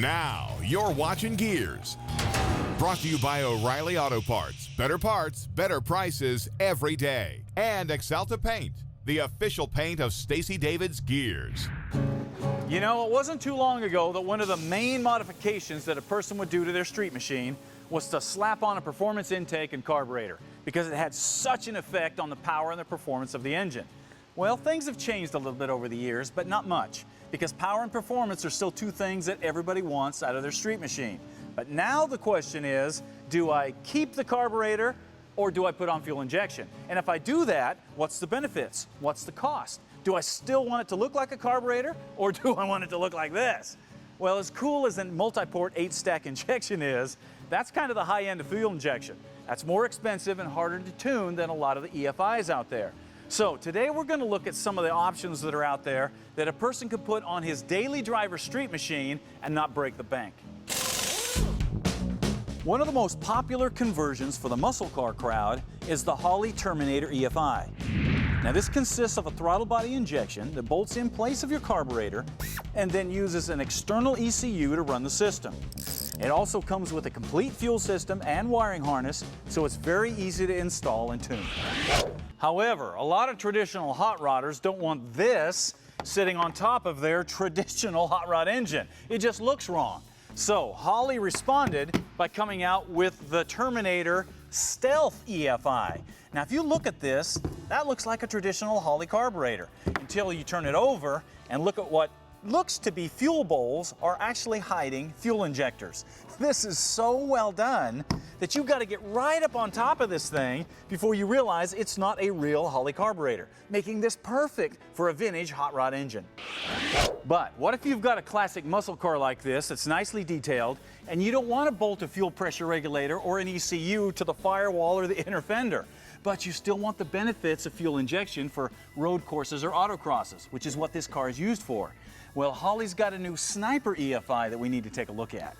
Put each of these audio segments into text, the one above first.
Now, you're watching Gearz. Brought to you by O'Reilly Auto Parts. Better parts, better prices every day. And Exalta Paint, the official paint of Stacey David's Gearz. You know, it wasn't too long ago that one of the main modifications that a person would do to their street machine was to slap on a performance intake and carburetor, because it had such an effect on the power and the performance of the engine. Well, things have changed a little bit over the years, but not much, because power and performance are still two things that everybody wants out of their street machine. But now the question is, do I keep the carburetor or do I put on fuel injection? And if I do that, what's the benefits? What's the cost? Do I still want it to look like a carburetor or do I want it to look like this? Well, as cool as a multi-port 8-stack injection is, that's kind of the high end of fuel injection. That's more expensive and harder to tune than a lot of the EFIs out there. So today we're going to look at some of the options that are out there that a person could put on his daily driver street machine and not break the bank. One of the most popular conversions for the muscle car crowd is the Holley Terminator Efi. Now this consists of a throttle body injection that bolts in place of your carburetor and then uses an external ECU to run the system. It also comes with a complete fuel system and wiring harness, so it's very easy to install and tune. However, a lot of traditional hot rodders don't want this sitting on top of their traditional hot rod engine. It just looks wrong. So Holley responded by coming out with the Terminator Stealth Efi. Now if you look at this, that looks like a traditional Holley carburetor until you turn it over and look at what looks to be fuel bowls are actually hiding fuel injectors. This is so well done that you've got to get right up on top of this thing before you realize it's not a real Holley carburetor, making this perfect for a vintage hot rod engine. But what if you've got a classic muscle car like this that's nicely detailed and you don't want to bolt a fuel pressure regulator or an ECU to the firewall or the inner fender, but you still want the benefits of fuel injection for road courses or autocrosses, which is what this car is used for? Well, Holley's got a new Sniper EFI that we need to take a look at.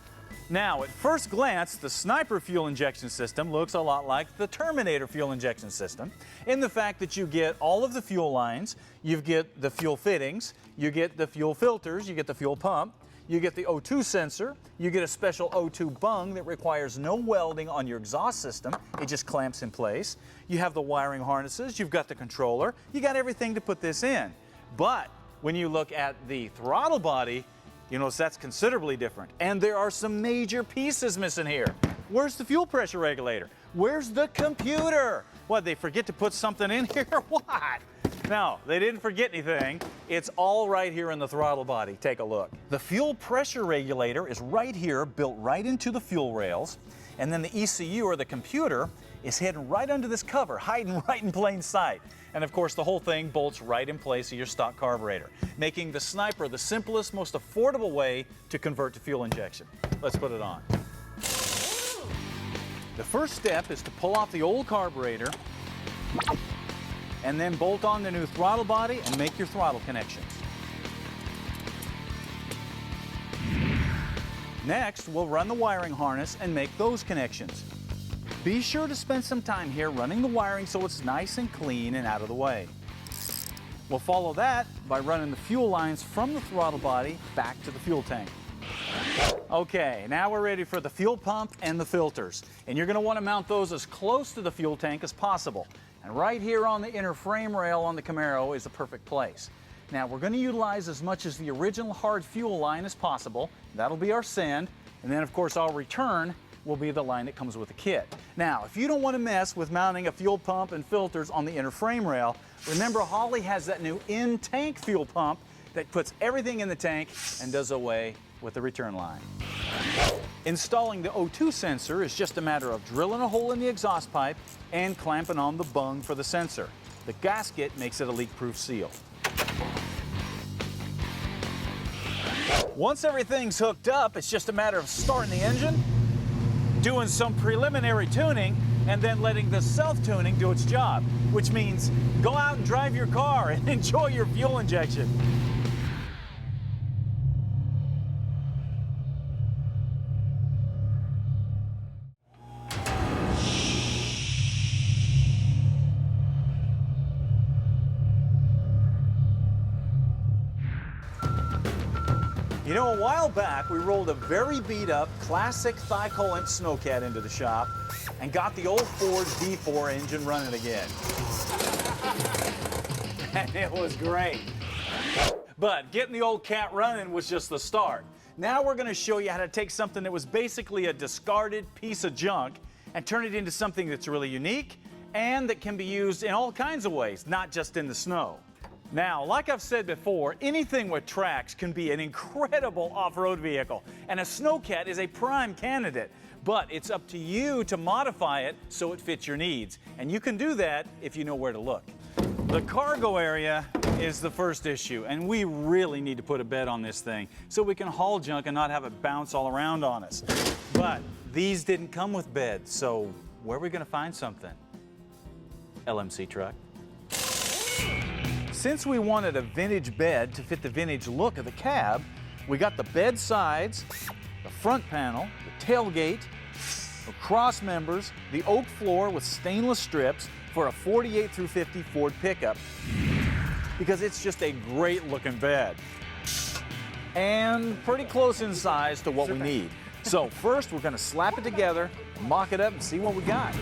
Now, at first glance, the Sniper fuel injection system looks a lot like the Terminator fuel injection system in the fact that you get all of the fuel lines, you get the fuel fittings, you get the fuel filters, you get the fuel pump, you get the O2 sensor, you get a special O2 bung that requires no welding on your exhaust system, it just clamps in place. You have the wiring harnesses, you've got the controller, you got everything to put this in. But when you look at the throttle body, you notice that's considerably different. And there are some major pieces missing here. Where's the fuel pressure regulator? Where's the computer? What, they forget to put something in here? What? No, they didn't forget anything. It's all right here in the throttle body. Take a look. The fuel pressure regulator is right here, built right into the fuel rails. And then the ECU, or the computer, is hidden right under this cover, hiding right in plain sight. And of course, the whole thing bolts right in place of your stock carburetor, making the Sniper the simplest, most affordable way to convert to fuel injection. Let's put it on. The first step is to pull off the old carburetor and then bolt on the new throttle body and make your throttle connections. Next, we'll run the wiring harness and make those connections. Be sure to spend some time here running the wiring so it's nice and clean and out of the way. We'll follow that by running the fuel lines from the throttle body back to the fuel tank. Okay, now we're ready for the fuel pump and the filters. And you're going to want to mount those as close to the fuel tank as possible. And right here on the inner frame rail on the Camaro is the perfect place. Now we're going to utilize as much as the original hard fuel line as possible. That'll be our send. And then of course our return will be the line that comes with the kit. Now, if you don't want to mess with mounting a fuel pump and filters on the inner frame rail, remember Holley has that new in-tank fuel pump that puts everything in the tank and does away with the return line. Installing the O2 sensor is just a matter of drilling a hole in the exhaust pipe and clamping on the bung for the sensor. The gasket makes it a leak-proof seal. Once everything's hooked up, it's just a matter of starting the engine, doing some preliminary tuning, and then letting the self-tuning do its job, which means go out and drive your car and enjoy your fuel injection. You know, a while back, we rolled a very beat-up, classic Thiokol Imp Snowcat into the shop and got the old Ford V4 engine running again. And it was great. But getting the old cat running was just the start. Now we're going to show you how to take something that was basically a discarded piece of junk and turn it into something that's really unique and that can be used in all kinds of ways, not just in the snow. Now, like I've said before, anything with tracks can be an incredible off-road vehicle, and a Snowcat is a prime candidate, but it's up to you to modify it so it fits your needs, and you can do that if you know where to look. The cargo area is the first issue, and we really need to put a bed on this thing so we can haul junk and not have it bounce all around on us. But these didn't come with beds, so where are we going to find something? LMC truck. Since we wanted a vintage bed to fit the vintage look of the cab, we got the bed sides, the front panel, the tailgate, the cross members, the oak floor with stainless strips for a 48 through 50 Ford pickup, because it's just a great looking bed and pretty close in size to what we need. So first we're going to slap it together, mock it up, and see what we got.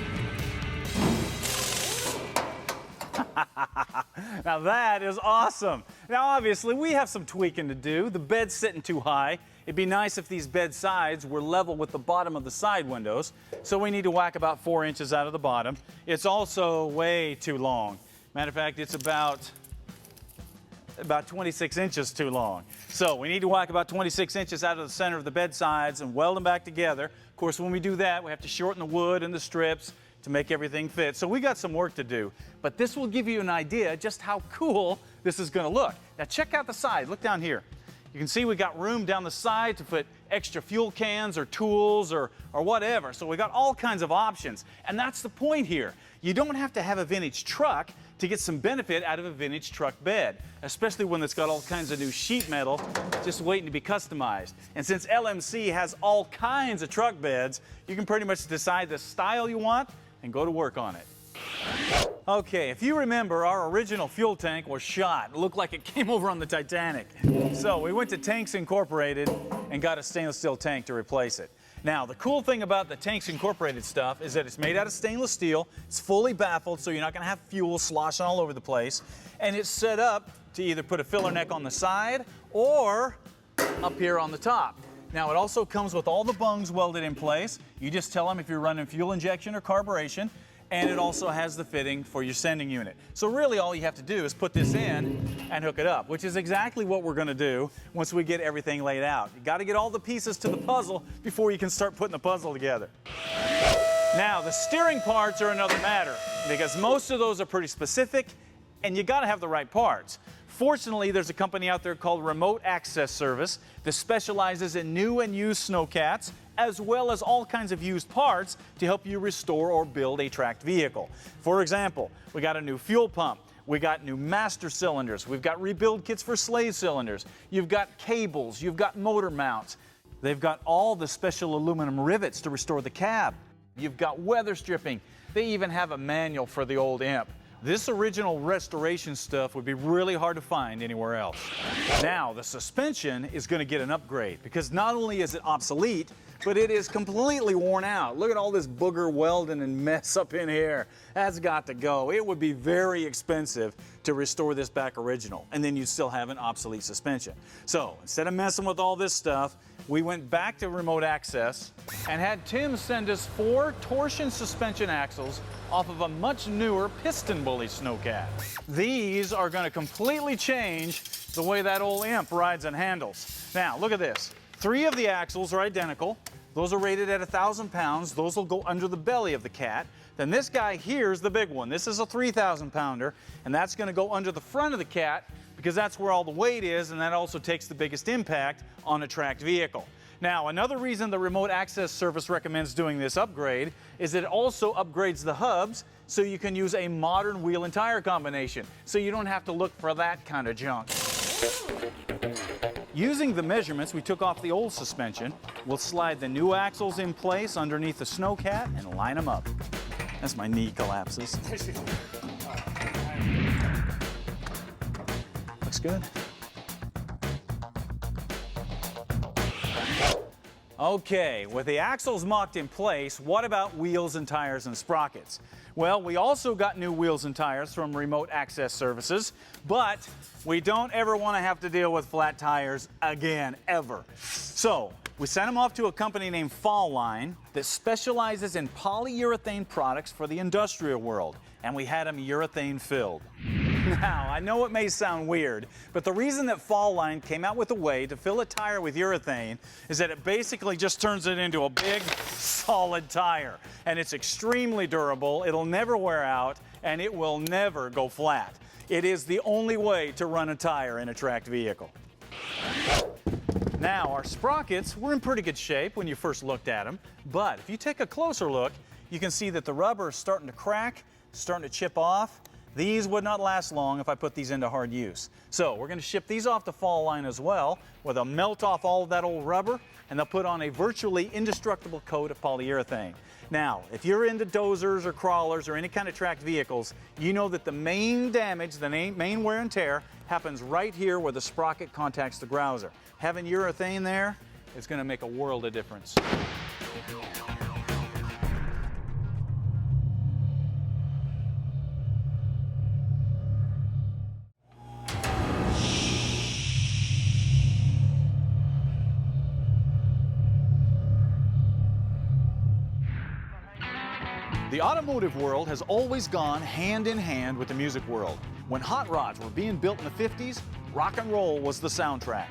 Now that is awesome. Now obviously we have some tweaking to do. The bed's sitting too high. It'd be nice if these bed sides were level with the bottom of the side windows. So we need to whack about 4 inches out of the bottom. It's also way too long. Matter of fact, it's about 26 inches too long. So we need to whack about 26 inches out of the center of the bed sides and weld them back together. Of course, when we do that, we have to shorten the wood and the strips to make everything fit. So we got some work to do, but this will give you an idea just how cool this is gonna look. Now check out the side, look down here. You can see we got room down the side to put extra fuel cans or tools or whatever. So we got all kinds of options, and that's the point here. You don't have to have a vintage truck to get some benefit out of a vintage truck bed, especially when it's got all kinds of new sheet metal just waiting to be customized. And since LMC has all kinds of truck beds, you can pretty much decide the style you want and go to work on it. Okay, if you remember, our original fuel tank was shot. It looked like it came over on the Titanic. So we went to Tanks Incorporated and got a stainless steel tank to replace it. Now, the cool thing about the Tanks Incorporated stuff is that it's made out of stainless steel, it's fully baffled, so you're not gonna have fuel sloshing all over the place, and it's set up to either put a filler neck on the side or up here on the top. Now, it also comes with all the bungs welded in place. You just tell them if you're running fuel injection or carburation, and it also has the fitting for your sending unit. So really all you have to do is put this in and hook it up, which is exactly what we're gonna do once we get everything laid out. You gotta get all the pieces to the puzzle before you can start putting the puzzle together. Now, the steering parts are another matter, because most of those are pretty specific, and you gotta have the right parts. Fortunately, there's a company out there called Remote Access Service that specializes in new and used Snowcats, as well as all kinds of used parts to help you restore or build a tracked vehicle. For example, we got a new fuel pump, we got new master cylinders, we've got rebuild kits for slave cylinders, you've got cables, you've got motor mounts. They've got all the special aluminum rivets to restore the cab. You've got weather stripping. They even have a manual for the old Imp. This original restoration stuff would be really hard to find anywhere else. Now, the suspension is going to get an upgrade, because not only is it obsolete, but it is completely worn out. Look at all this booger welding and mess up in here. That's got to go. It would be very expensive to restore this back original, and then you'd still have an obsolete suspension. So instead of messing with all this stuff, we went back to Remote Access and had Tim send us 4 torsion suspension axles off of a much newer piston bully Snowcat. These are going to completely change the way that old Imp rides and handles. Now, look at this. 3 of the axles are identical. Those are rated at 1,000 pounds. Those will go under the belly of the cat. Then this guy here is the big one. This is a 3,000 pounder, and that's going to go under the front of the cat, because that's where all the weight is, and that also takes the biggest impact on a tracked vehicle. Now, another reason the Remote Access Service recommends doing this upgrade is that it also upgrades the hubs so you can use a modern wheel and tire combination, so you don't have to look for that kind of junk. Using the measurements we took off the old suspension, we'll slide the new axles in place underneath the Snowcat and line them up. As my knee collapses. Looks good. Okay, with the axles mocked in place, what about wheels and tires and sprockets? Well, we also got new wheels and tires from Remote Access Services, but we don't ever want to have to deal with flat tires again, ever. So, we sent them off to a company named Fall Line that specializes in polyurethane products for the industrial world, and we had them urethane filled. Now, I know it may sound weird, but the reason that Fall Line came out with a way to fill a tire with urethane is that it basically just turns it into a big, solid tire. And it's extremely durable, it'll never wear out, and it will never go flat. It is the only way to run a tire in a tracked vehicle. Now, our sprockets were in pretty good shape when you first looked at them, but if you take a closer look, you can see that the rubber is starting to crack, starting to chip off. These would not last long if I put these into hard use. So we're going to ship these off the Fall Line as well, where they'll melt off all of that old rubber, and they'll put on a virtually indestructible coat of polyurethane. Now, if you're into dozers or crawlers or any kind of tracked vehicles, you know that the main damage, the main wear and tear, happens right here where the sprocket contacts the grouser. Having urethane there is going to make a world of difference. The automotive world has always gone hand in hand with the music world. When hot rods were being built in the 50s, rock and roll was the soundtrack.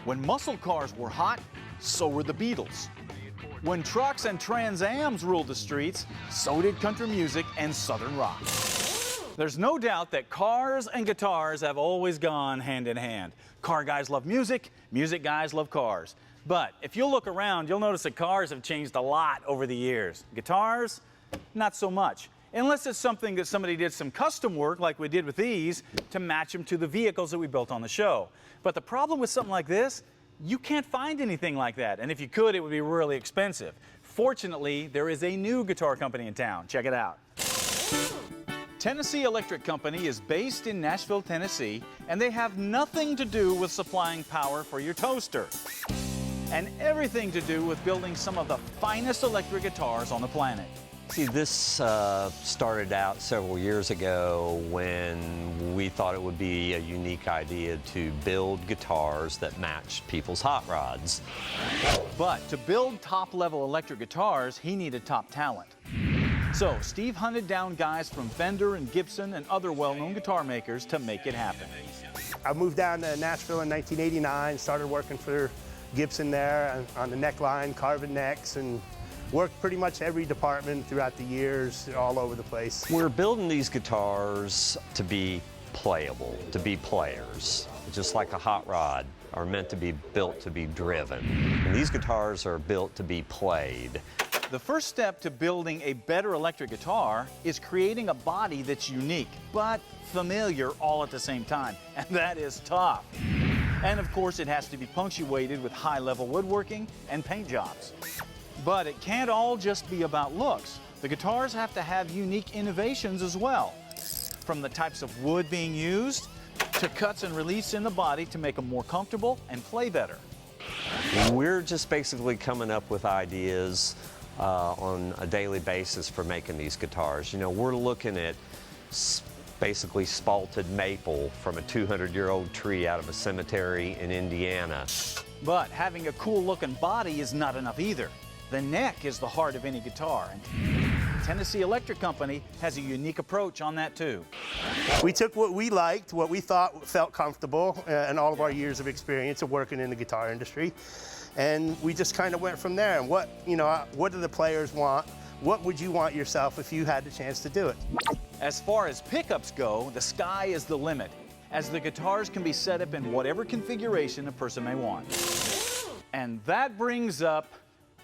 When muscle cars were hot, so were the Beatles. When trucks and Trans Ams ruled the streets, so did country music and southern rock. There's no doubt that cars and guitars have always gone hand in hand. Car guys love music, music guys love cars. But if you look around, you'll notice that cars have changed a lot over the years. Guitars, not so much. Unless it's something that somebody did some custom work like we did with these to match them to the vehicles that we built on the show. But the problem with something like this, you can't find anything like that. And if you could, it would be really expensive. Fortunately, there is a new guitar company in town. Check it out. Tennessee Electric Company is based in Nashville, Tennessee, and they have nothing to do with supplying power for your toaster, and everything to do with building some of the finest electric guitars on the planet. See, this started out several years ago when we thought it would be a unique idea to build guitars that matched people's hot rods. But to build top-level electric guitars, he needed top talent. So Steve hunted down guys from Fender and Gibson and other well-known guitar makers to make it happen. I moved down to Nashville in 1989, started working for Gibson there on the neckline, carving necks, and worked pretty much every department throughout the years, all over the place. We're building these guitars to be playable, to be players, just like a hot rod are meant to be built to be driven. And these guitars are built to be played. The first step to building a better electric guitar is creating a body that's unique, but familiar all at the same time, and that is tough. And of course, it has to be punctuated with high-level woodworking and paint jobs. But it can't all just be about looks. The guitars have to have unique innovations as well, from the types of wood being used to cuts and reliefs in the body to make them more comfortable and play better. We're just basically coming up with ideas on a daily basis for making these guitars. You know, we're looking at basically spalted maple from a 200-year-old tree out of a cemetery in Indiana. But having a cool-looking body is not enough either. The neck is the heart of any guitar, and Tennessee Electric Company has a unique approach on that too. We took what we liked, what we thought felt comfortable, and all of our years of experience of working in the guitar industry, and we just kind of went from there. And what do the players want? What would you want yourself if you had the chance to do it? As far as pickups go, the sky is the limit, as the guitars can be set up in whatever configuration a person may want. And that brings up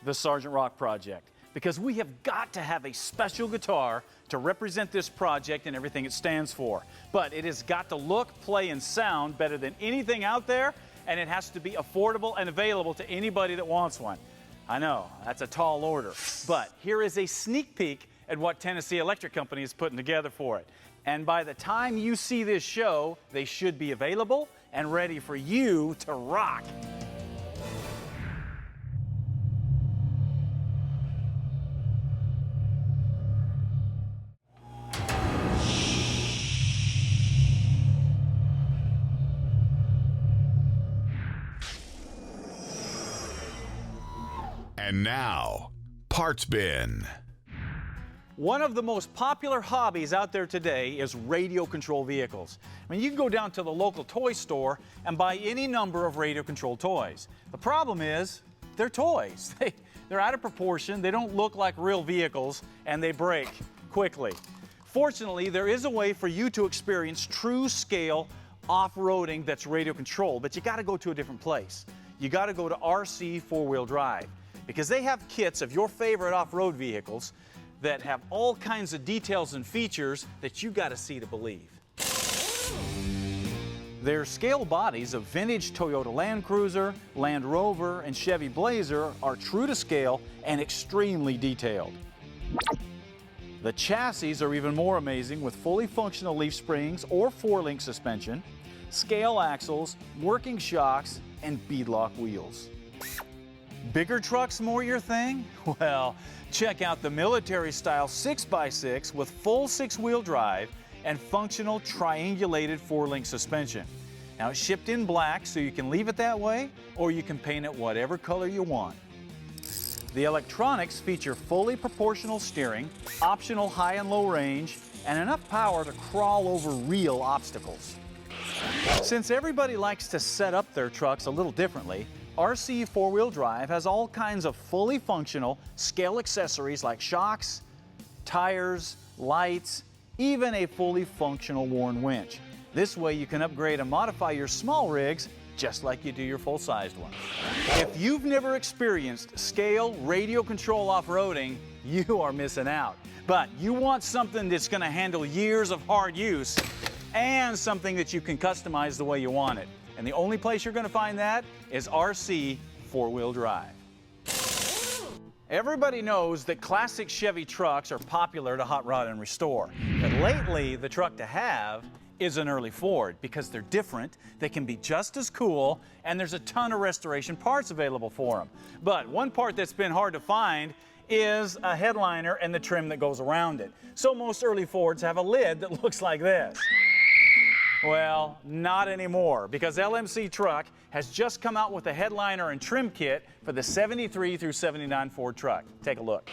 the Sergeant Rock project, because we have got to have a special guitar to represent this project and everything it stands for. But it has got to look, play, and sound better than anything out there, and it has to be affordable and available to anybody that wants one. I know, that's a tall order, but here is a sneak peek at what Tennessee Electric Company is putting together for it. And by the time you see this show, they should be available and ready for you to rock. And now, Parts Bin. One of the most popular hobbies out there today is radio control vehicles. I mean, you can go down to the local toy store and buy any number of radio controlled toys. The problem is, they're toys. They're out of proportion, they don't look like real vehicles, and they break quickly. Fortunately, there is a way for you to experience true scale off-roading that's radio controlled, but you gotta go to a different place. You gotta go to RC 4-wheel drive, because they have kits of your favorite off-road vehicles that have all kinds of details and features that you gotta see to believe. Their scale bodies of vintage Toyota Land Cruiser, Land Rover, and Chevy Blazer are true to scale and extremely detailed. The chassis are even more amazing with fully functional leaf springs or 4-link suspension, scale axles, working shocks, and beadlock wheels. Bigger trucks more your thing? Well, check out the military-style 6x6 with full 6-wheel drive and functional triangulated 4-link suspension. Now, it's shipped in black, so you can leave it that way, or you can paint it whatever color you want. The electronics feature fully proportional steering, optional high and low range, and enough power to crawl over real obstacles. Since everybody likes to set up their trucks a little differently, RC 4-wheel drive has all kinds of fully functional scale accessories like shocks, tires, lights, even a fully functional worn winch. This way you can upgrade and modify your small rigs just like you do your full-sized ones. If you've never experienced scale radio control off-roading, you are missing out. But you want something that's going to handle years of hard use and something that you can customize the way you want it. And the only place you're going to find that is RC 4-wheel drive. Everybody knows that classic Chevy trucks are popular to hot rod and restore. But lately, the truck to have is an early Ford because they're different, they can be just as cool, and there's a ton of restoration parts available for them. But one part that's been hard to find is a headliner and the trim that goes around it. So most early Fords have a lid that looks like this. Well, not anymore, because LMC Truck has just come out with a headliner and trim kit for the 73 through 79 Ford truck. Take a look.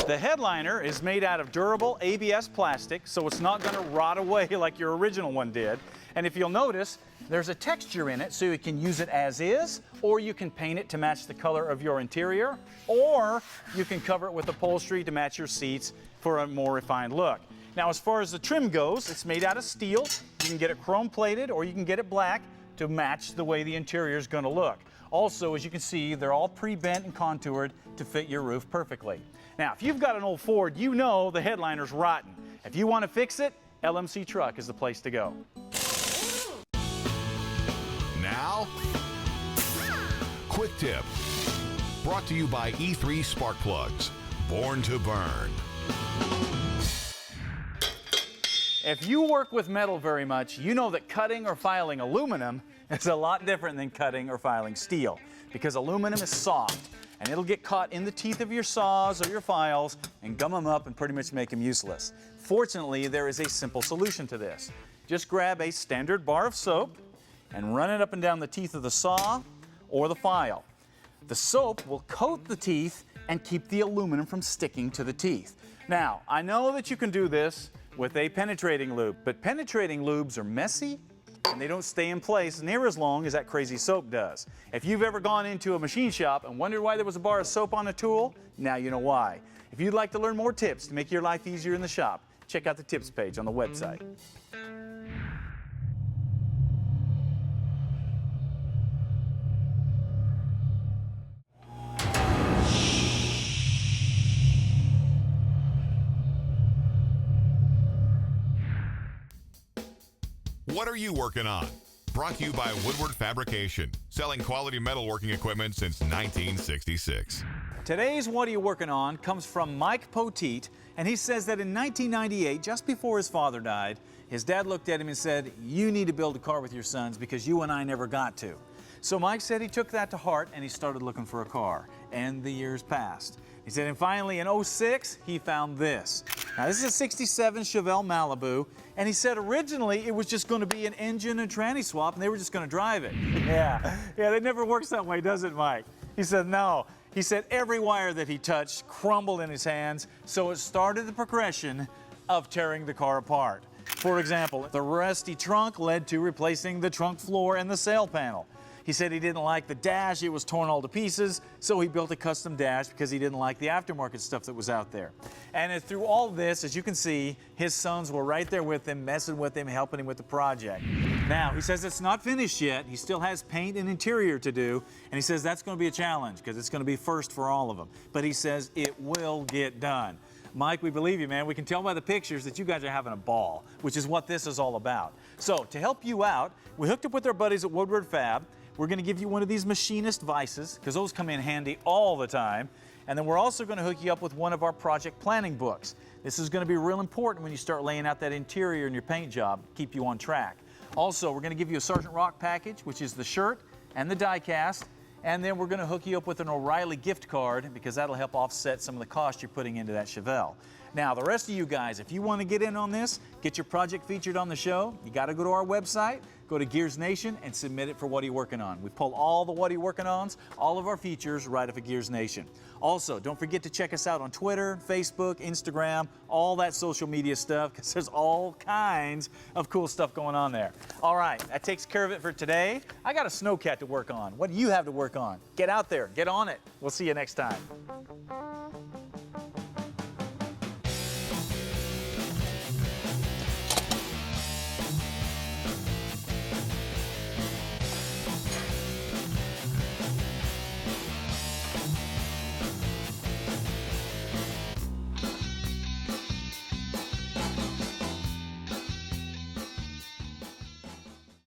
The headliner is made out of durable ABS plastic, so it's not going to rot away like your original one did. And if you'll notice, there's a texture in it, so you can use it as is, or you can paint it to match the color of your interior, or you can cover it with upholstery to match your seats for a more refined look. Now, as far as the trim goes, it's made out of steel. You can get it chrome plated or you can get it black to match the way the interior is going to look. Also, as you can see, they're all pre-bent and contoured to fit your roof perfectly. Now, if you've got an old Ford, you know the headliner's rotten. If you want to fix it, LMC Truck is the place to go. Now, Quick Tip. Brought to you by E13 Spark Plugs. Born to burn. If you work with metal very much, you know that cutting or filing aluminum is a lot different than cutting or filing steel, because aluminum is soft and it'll get caught in the teeth of your saws or your files and gum them up and pretty much make them useless. Fortunately, there is a simple solution to this. Just grab a standard bar of soap and run it up and down the teeth of the saw or the file. The soap will coat the teeth and keep the aluminum from sticking to the teeth. Now, I know that you can do this with a penetrating lube, but penetrating lubes are messy and they don't stay in place near as long as that crazy soap does. If you've ever gone into a machine shop and wondered why there was a bar of soap on a tool, now you know why. If you'd like to learn more tips to make your life easier in the shop, check out the tips page on the website. What are you working on? Brought to you by Woodward Fabrication, selling quality metalworking equipment since 1966. Today's What Are You Working On comes from Mike Poteet, and he says that in 1998, just before his father died, his dad looked at him and said, "You need to build a car with your sons because you and I never got to." So Mike said he took that to heart and he started looking for a car, and the years passed. He said, and finally in 06, he found this. Now this is a 67 Chevelle Malibu, and he said originally it was just going to be an engine and tranny swap and they were just going to drive it. Yeah, that never works that way, does it, Mike? He said, no, He said every wire that he touched crumbled in his hands, so it started the progression of tearing the car apart. For example, the rusty trunk led to replacing the trunk floor and the sail panel. He said he didn't like the dash, it was torn all to pieces, so he built a custom dash because he didn't like the aftermarket stuff that was out there. And through all this, as you can see, his sons were right there with him, messing with him, helping him with the project. Now, he says it's not finished yet. He still has paint and interior to do, and he says that's going to be a challenge because it's going to be first for all of them. But he says it will get done. Mike, we believe you, man. We can tell by the pictures that you guys are having a ball, which is what this is all about. So, to help you out, we hooked up with our buddies at Woodward Fab. We're going to give you one of these machinist vices, because those come in handy all the time. And then we're also going to hook you up with one of our project planning books. This is going to be real important when you start laying out that interior in your paint job, keep you on track. Also, we're going to give you a Sergeant Rock package, which is the shirt and the die cast. And then we're going to hook you up with an O'Reilly gift card, because that'll help offset some of the cost you're putting into that Chevelle. Now, the rest of you guys, if you want to get in on this, get your project featured on the show, you got to go to our website, go to Gearz Nation, and submit it for What Are You Working On. We pull all the What Are You Working Ons, all of our features right off of Gearz Nation. Also, don't forget to check us out on Twitter, Facebook, Instagram, all that social media stuff, because there's all kinds of cool stuff going on there. All right, that takes care of it for today. I got a Snowcat to work on. What do you have to work on? Get out there, get on it. We'll see you next time.